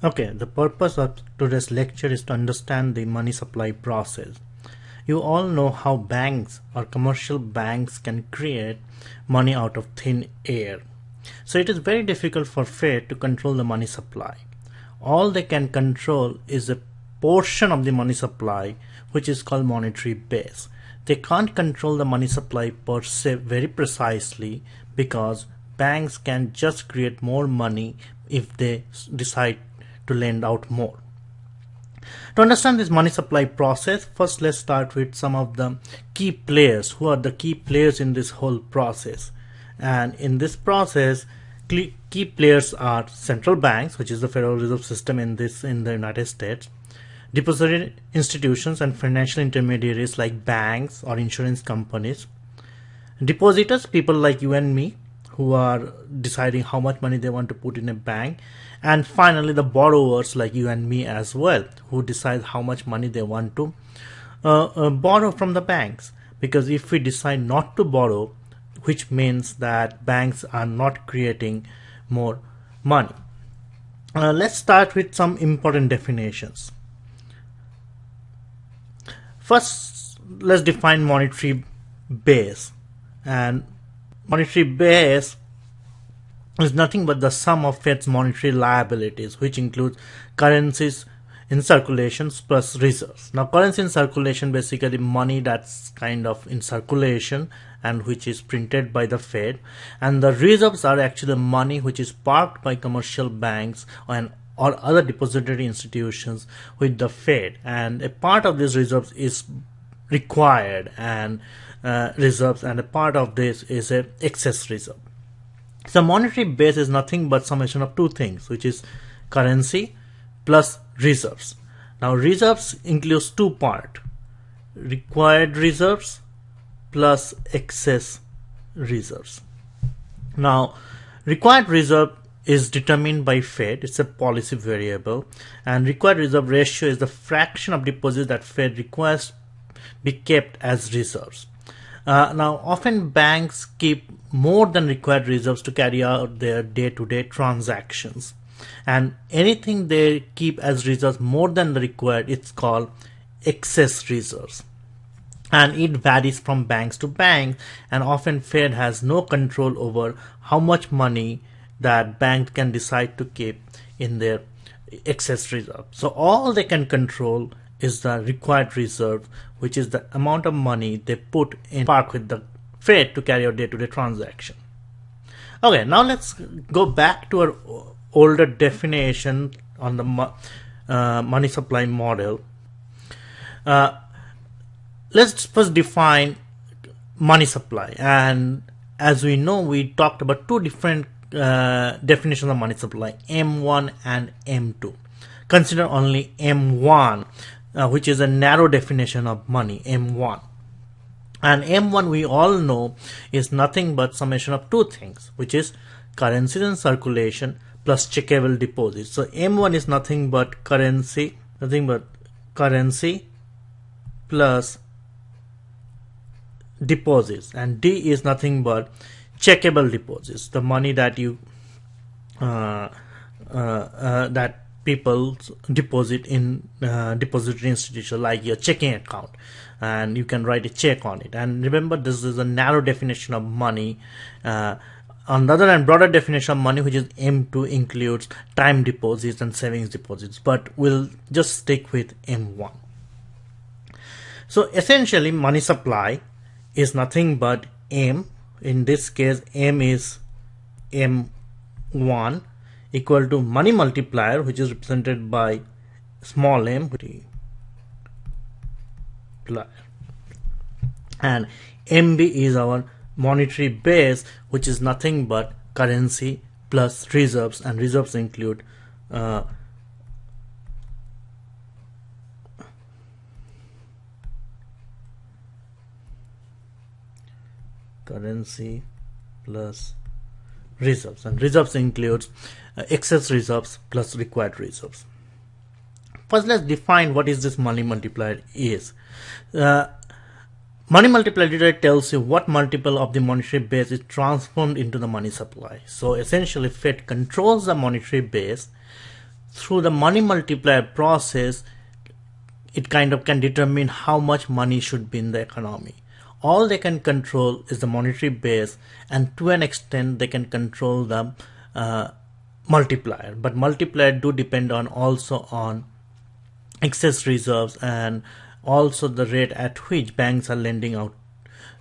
Okay, the purpose of today's lecture is to understand the money supply process. You all know how banks or commercial banks can create money out of thin air. So it is very difficult for Fed to control the money supply. All they can control is a portion of the money supply, which is called monetary base. They can't control the money supply per se very precisely because banks can just create more money if they decide to lend out more. To understand this money supply process, first let's start with some of the key players. Who are the key players in this whole process? And in this process, key players are central banks, which is the Federal Reserve System in the United States, depository institutions and financial intermediaries like banks or insurance companies, depositors, people like you and me, who are deciding how much money they want to put in a bank, and finally the borrowers like you and me as well, who decide how much money they want to borrow from the banks. Because if we decide not to borrow, which means that banks are not creating more money. Let's start with some important definitions. First, let's define monetary base. And monetary base is nothing but the sum of Fed's monetary liabilities, which includes currencies in circulation plus reserves. Now, currency in circulation, basically money that's kind of in circulation and which is printed by the Fed, and the reserves are actually money which is parked by commercial banks or other depository institutions with the Fed, and a part of these reserves is required and reserves, and a part of this is a excess reserve. So monetary base is nothing but summation of two things, which is currency plus reserves. Now reserves includes two parts: required reserves plus excess reserves. Now required reserve is determined by Fed. It's a policy variable, and required reserve ratio is the fraction of deposits that Fed requires be kept as reserves. Now often banks keep more than required reserves to carry out their day-to-day transactions, and anything they keep as reserves more than the required, it's called excess reserves, and it varies from banks to banks, and often Fed has no control over how much money that bank can decide to keep in their excess reserve. So all they can control is the required reserve, which is the amount of money they put in park with the Fed to carry out day-to-day transaction. Okay, now let's go back to our older definition on the money supply model. Let's first define money supply, and as we know, we talked about two different definitions of money supply, M1 and M2. Consider only M1, which is a narrow definition of money, M1. And M1 we all know is nothing but summation of two things, which is currencies in circulation plus checkable deposits. So M1 is nothing but currency plus deposits, and D is nothing but checkable deposits, the money that you that people deposit in depository institution like your checking account, and you can write a check on it. And remember, this is a narrow definition of money. On the other hand, broader definition of money, which is M2, includes time deposits and savings deposits, but we'll just stick with M1. So essentially, money supply is nothing but M. In this case, M is M1 equal to money multiplier, which is represented by small m, and MB is our monetary base, which is nothing but currency plus reserves, and reserves include currency plus reserves, and reserves includes excess reserves plus required reserves. First, let's define what is this money multiplier is. Money multiplier tells you what multiple of the monetary base is transformed into the money supply. So essentially, Fed controls the monetary base through the money multiplier process, it kind of can determine how much money should be in the economy. All they can control is the monetary base, and to an extent they can control the multiplier. But multiplier do depend on also on excess reserves and also the rate at which banks are lending out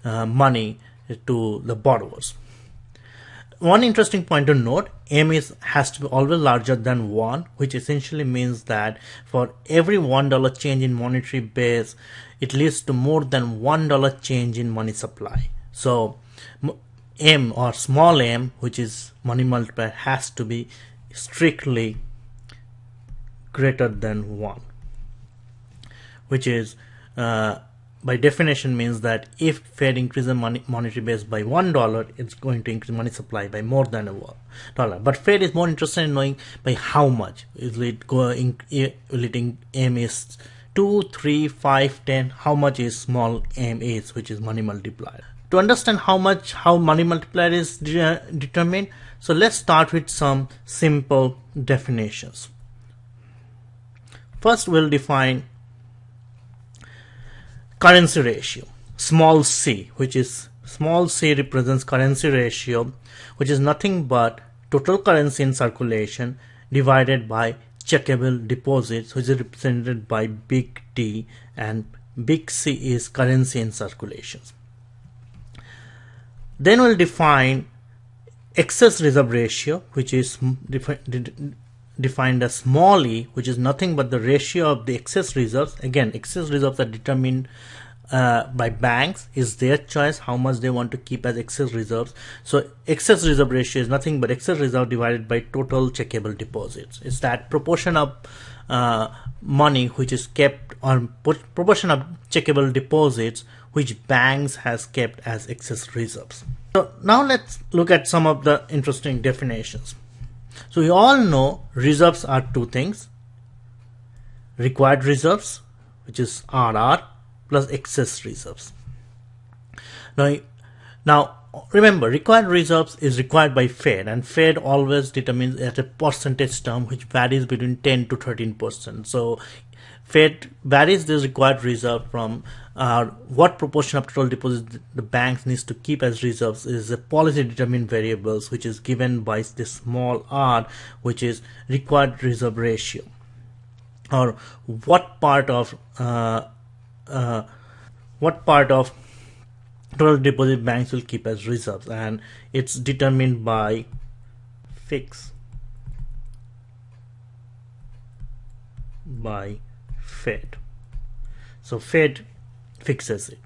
money to the borrowers. One interesting point to note, M has to be always larger than 1, which essentially means that for every $1 change in monetary base, it leads to more than $1 change in money supply. So M, or small m, which is money multiplier, has to be strictly greater than 1, which is by definition means that if Fed increases monetary base by $1, it's going to increase money supply by more than $1. But Fed is more interested in knowing by how much. Will it M is 2, 3, 5, 10? How much is small m is, which is money multiplier? To understand how money multiplier is determined, so let's start with some simple definitions. First, we'll define currency ratio, small c, which is small c represents currency ratio, which is nothing but total currency in circulation divided by checkable deposits, which is represented by big D, and big C is currency in circulation. Then we'll define excess reserve ratio, which is defined as small e, which is nothing but the ratio of the excess reserves. Again, excess reserves are determined by banks. Is their choice how much they want to keep as excess reserves. So excess reserve ratio is nothing but excess reserve divided by total checkable deposits. It's that proportion of money which is kept, or proportion of checkable deposits which banks has kept as excess reserves. So now let's look at some of the interesting definitions. So we all know reserves are two things: required reserves, which is RR, plus excess reserves. Now remember, required reserves is required by Fed, and Fed always determines at a percentage term which varies between 10 to 13%. So Fed varies this required reserve from what proportion of total deposits the banks needs to keep as reserves is a policy determined variables, which is given by this small r, which is required reserve ratio, or what part of total deposit banks will keep as reserves, and it's determined by fix by Fed. So Fed fixes it.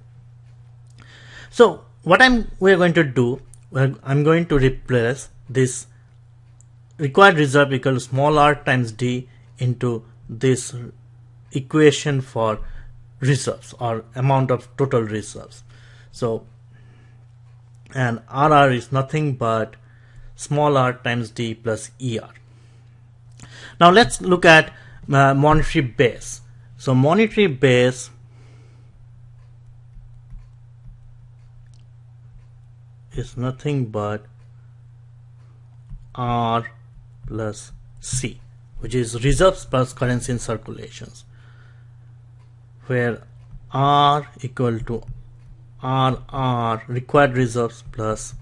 So what we're going to do, I'm going to replace this required reserve equal to small r times D into this equation for reserves, or amount of total reserves. So, and RR is nothing but small r times D plus ER. Now let's look at monetary base. So monetary base is nothing but R plus C, which is reserves plus currency in circulations, where R equal to RR, required reserves plus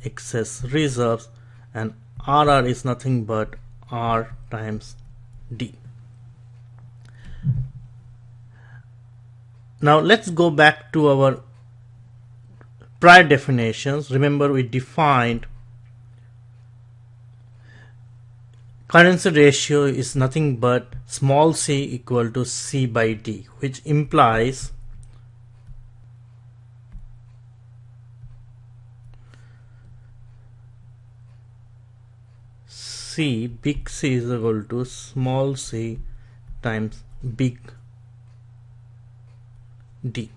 excess reserves, and RR is nothing but R times D. Now let's go back to our prior definitions. Remember, we defined currency ratio is nothing but small c equal to C by D, which implies C, big C is equal to small c times big D.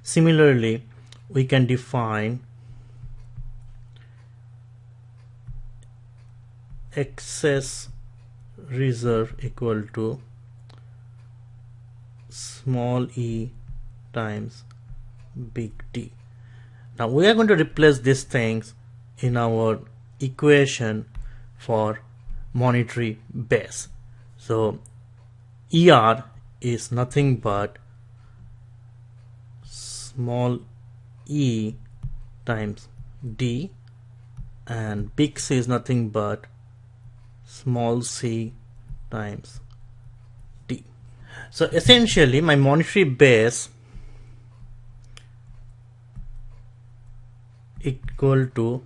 Similarly, we can define excess reserve equal to small e times big D. Now we are going to replace these things in our equation for monetary base. So ER is nothing but small e times D, and big C is nothing but small c times D. So essentially my monetary base equal to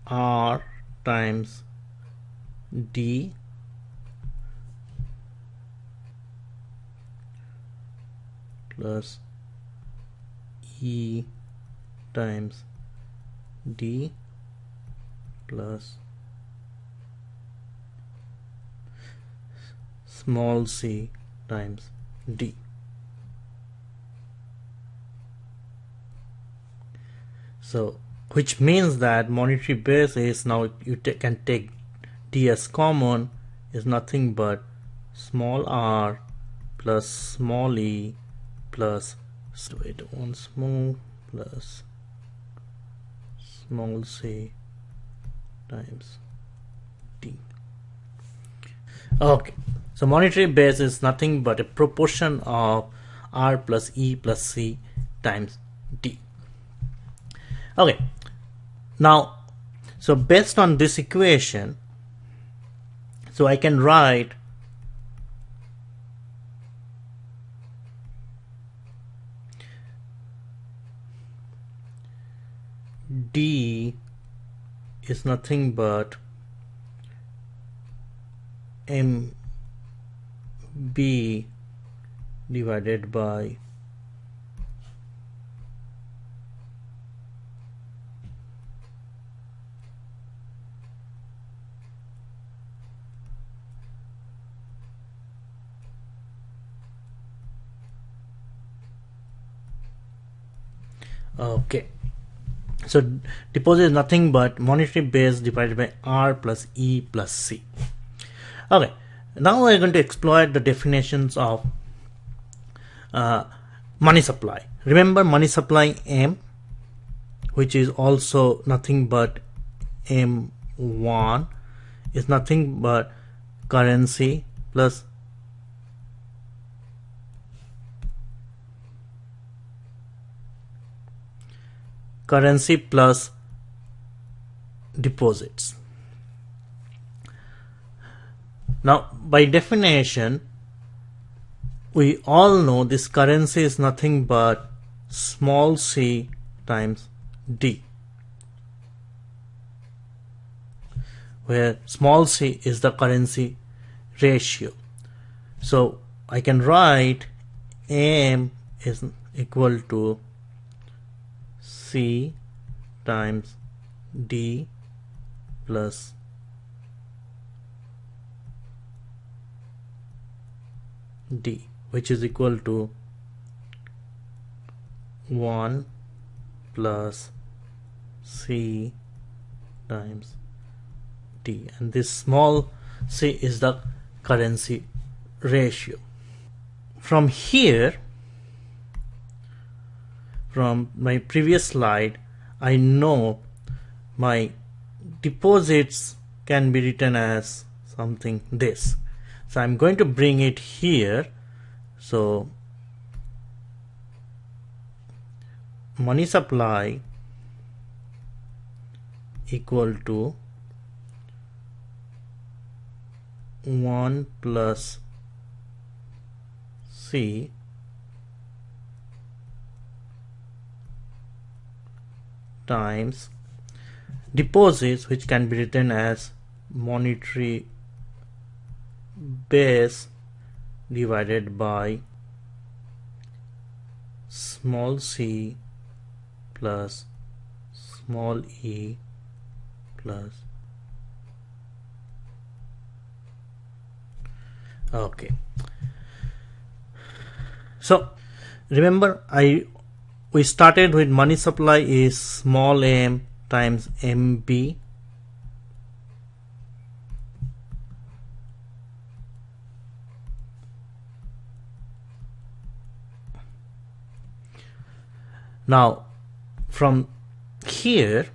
R times D plus E times D plus small c times D. So which means that monetary base is, now you can take D as common, is nothing but small r plus small e plus once more plus small c times D. Okay, so monetary base is nothing but a proportion of r plus e plus c times D. Okay, now so based on this equation, so I can write D is nothing but MB divided by okay. So deposit is nothing but monetary base divided by R plus E plus C. Okay, now we're going to exploit the definitions of money supply. Remember money supply M, which is also nothing but M1, is nothing but currency plus deposits. Now by definition we all know this currency is nothing but small c times D, where small c is the currency ratio. So I can write M is equal to C times D plus D, which is equal to 1 plus C times D, and this small c is the currency ratio. From here, from my previous slide, I know my deposits can be written as something this. So I'm going to bring it here. So money supply equal to 1 plus C times deposits, which can be written as monetary base divided by small c plus small e plus. Okay, so remember we started with money supply is small m times MB Now from here,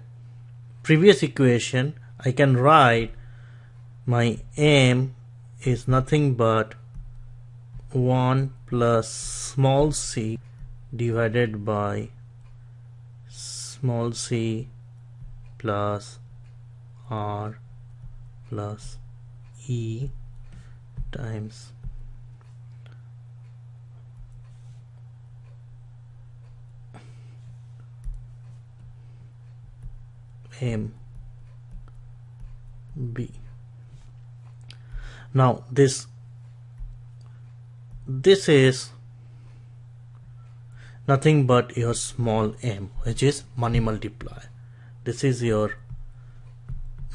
previous equation, I can write my m is nothing but 1 plus small c divided by small c plus r plus e times m b. Now this is nothing but your small m, which is money multiplier. This is your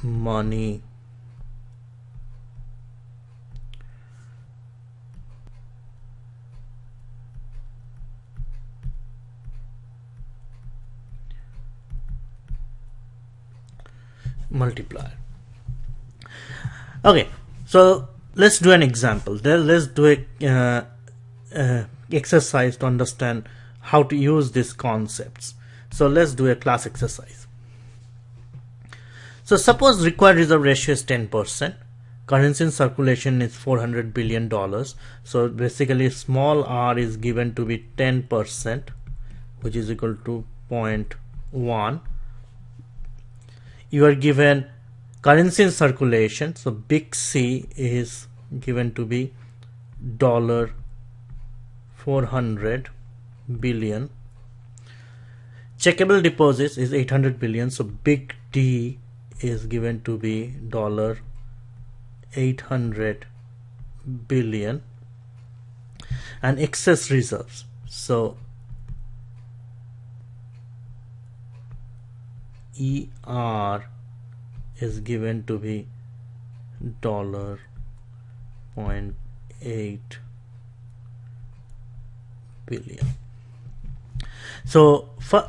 money multiplier. Okay, so let's do an example. Let's do a exercise to understand how to use these concepts. So let's do a class exercise. So suppose required reserve ratio is 10%, currency in circulation is $400 billion. So basically small r is given to be 10%, which is equal to 0.1. You are given currency in circulation, so big C is given to be $400 billion. Checkable deposits is 800 billion, so big D is given to be $800 billion. And excess reserves, so ER is given to be $0.8 billion. So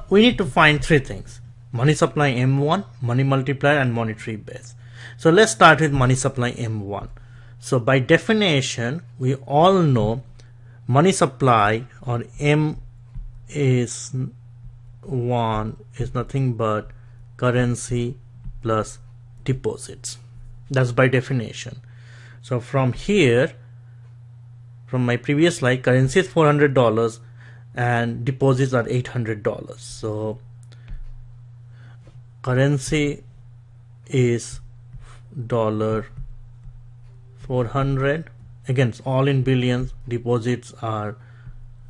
we need to find three things: money supply M1, money multiplier, and monetary base. So let's start with money supply M1. So by definition, we all know money supply, or M is 1, is nothing but currency plus deposits. That's by definition. So from here, from my previous slide, currency is $400 and deposits are $800. So currency is $400, again it's all in billions, deposits are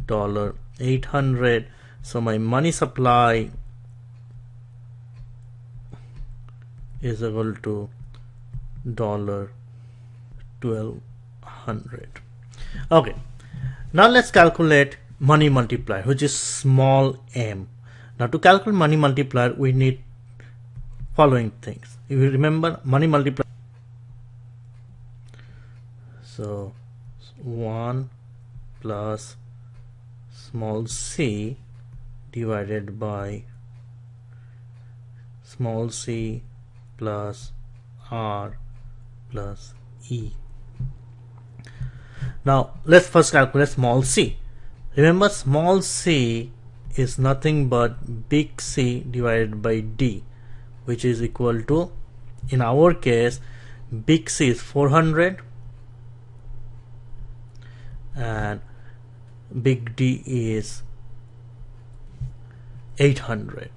$800. So my money supply is equal to $1,200. Okay, now let's calculate money multiplier, which is small m. Now to calculate money multiplier, we need following things. If you remember, money multiplier, so 1 plus small c divided by small c plus r plus e. Now let's first calculate small c. Remember, small c is nothing but big C divided by D, which is equal to, in our case, big C is 400 and big D is 800.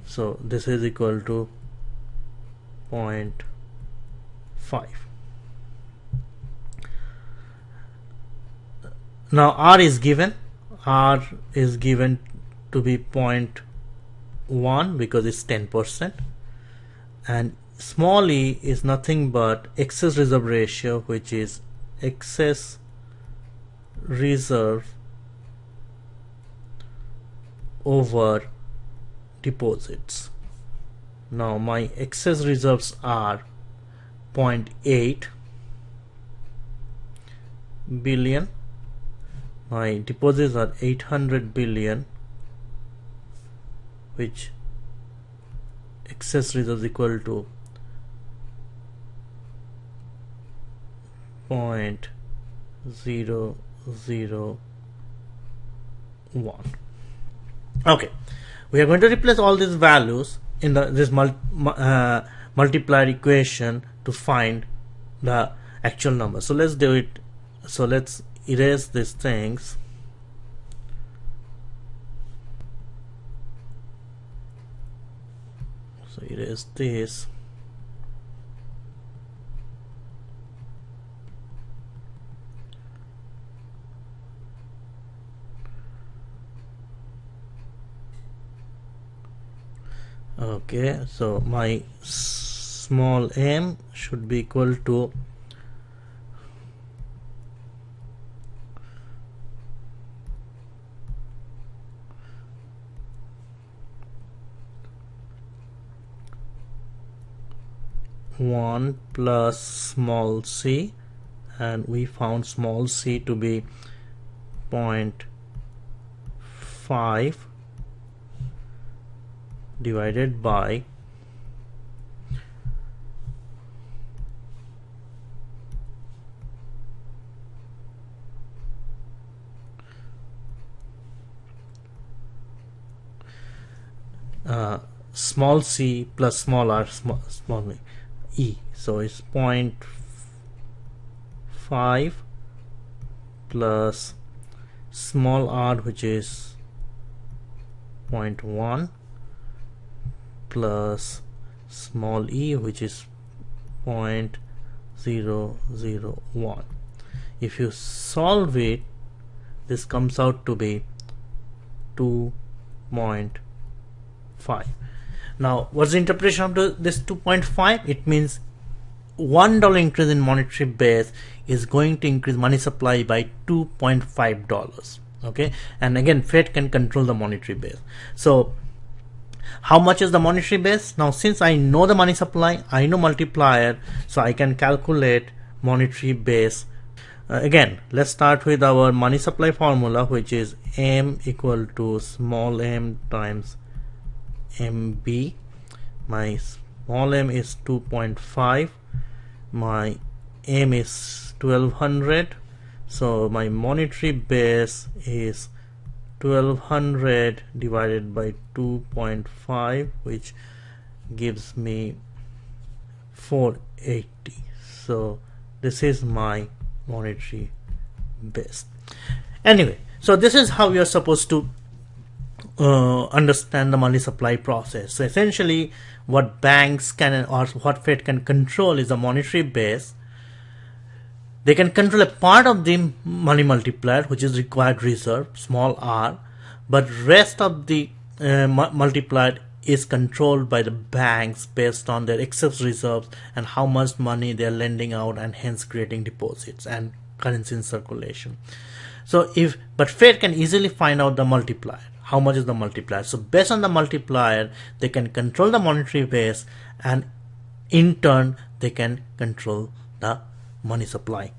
So this is equal to 0.5. Now R is given to be 0.1 because it's 10%, and small e is nothing but excess reserve ratio, which is excess reserve over deposits. Now my excess reserves are 0.8 billion, my deposits are 800 billion, which excess reserves equal to 0.001 1. Okay, we are going to replace all these values in this multiplier equation to find the actual number. So let's do it. So let's erase these things. So erase this. Okay, so my small m should be equal to one plus small c, and we found small c to be 0.5 divided by small c plus small r small e. So it's 0.5 plus small r, which is 0.1, plus small e, which is 0.001. If you solve it, this comes out to be 2.5. Now, what's the interpretation of this 2.5? It means $1 increase in monetary base is going to increase money supply by $2.5. Okay, and again, Fed can control the monetary base. So how much is the monetary base? Now, since I know the money supply, I know multiplier, so I can calculate monetary base. Again, let's start with our money supply formula, which is M equal to small m times MB. My small m is 2.5, my m is 1200, so my monetary base is 1200 divided by 2.5, which gives me 480. So this is my monetary base. Anyway, so this is how you're supposed to understand the money supply process. So essentially, what banks can, or what Fed can control, is the monetary base. They can control a part of the money multiplier, which is required reserve, small r, but rest of the multiplier is controlled by the banks based on their excess reserves and how much money they are lending out, and hence creating deposits and currency in circulation. So but Fed can easily find out the multiplier. How much is the multiplier? So based on the multiplier, they can control the monetary base, and in turn they can control the money supply.